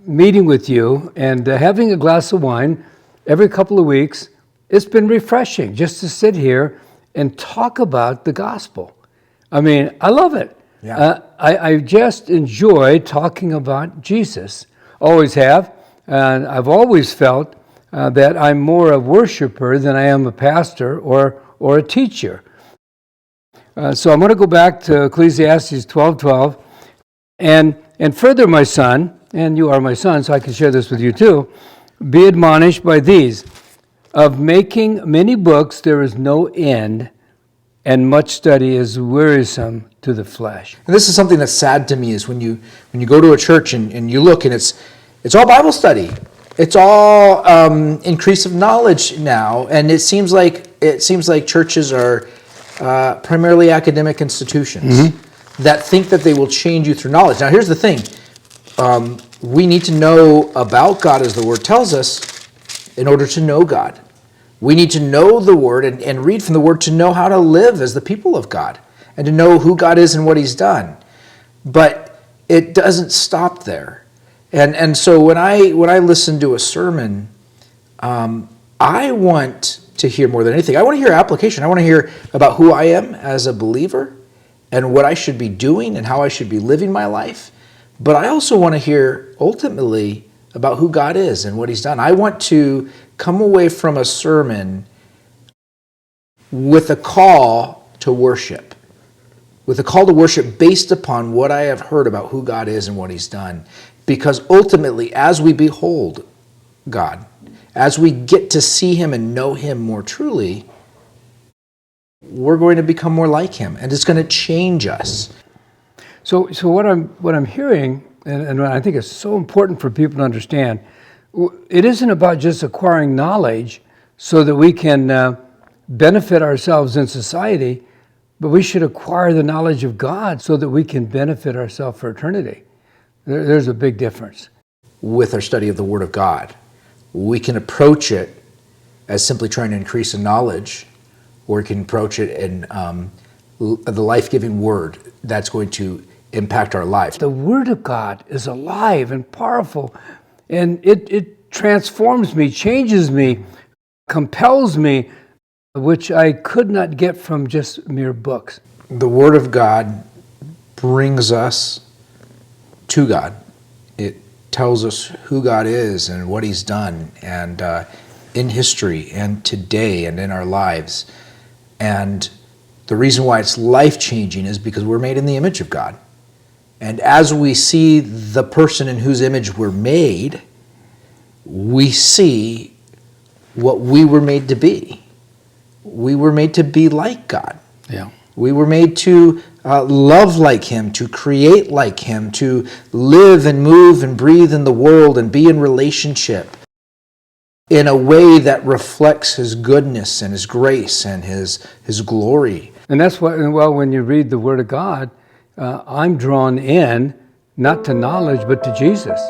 meeting with you and having a glass of wine every couple of weeks. It's been refreshing just to sit here and talk about the gospel. I mean, I love it. Yeah. I just enjoy talking about Jesus. Always have. And I've always felt that I'm more a worshiper than I am a pastor or a teacher. So I'm going to go back to Ecclesiastes 12:12. And further, my son, and you are my son, so I can share this with you too, be admonished by these. Of making many books there is no end, and much study is wearisome to the flesh. And this is something that's sad to me, is when you go to a church and you look and it's all Bible study. It's all increase of knowledge now, and it seems like churches are primarily academic institutions that think that they will change you through knowledge. Now, here's the thing: we need to know about God as the Word tells us in order to know God. We need to know the Word and read from the Word to know how to live as the people of God and to know who God is and what He's done. But it doesn't stop there. And so when I listen to a sermon, I want to hear more than anything. I want to hear application. I want to hear about who I am as a believer and what I should be doing and how I should be living my life. But I also want to hear ultimately about who God is and what He's done. I want to come away from a sermon with a call to worship, based upon what I have heard about who God is and what He's done. Because ultimately, as we behold God, as we get to see Him and know Him more truly, we're going to become more like Him, and it's going to change us. So what I'm hearing, and I think it's so important for people to understand, it isn't about just acquiring knowledge so that we can benefit ourselves in society, but we should acquire the knowledge of God so that we can benefit ourselves for eternity. There's a big difference. With our study of the Word of God, we can approach it as simply trying to increase in knowledge, or we can approach it in the life-giving Word that's going to impact our life. The Word of God is alive and powerful, and it transforms me, changes me, compels me, which I could not get from just mere books. The Word of God brings us to God. It tells us who God is and what He's done, and in history and today and in our lives. And the reason why it's life-changing is because we're made in the image of God. And as we see the person in whose image we're made, we see what we were made to be. We were made to be like God. Yeah. We were made to love like Him, to create like Him, to live and move and breathe in the world and be in relationship in a way that reflects His goodness and His grace and His glory. And that's why, well, when you read the Word of God, I'm drawn in, not to knowledge, but to Jesus.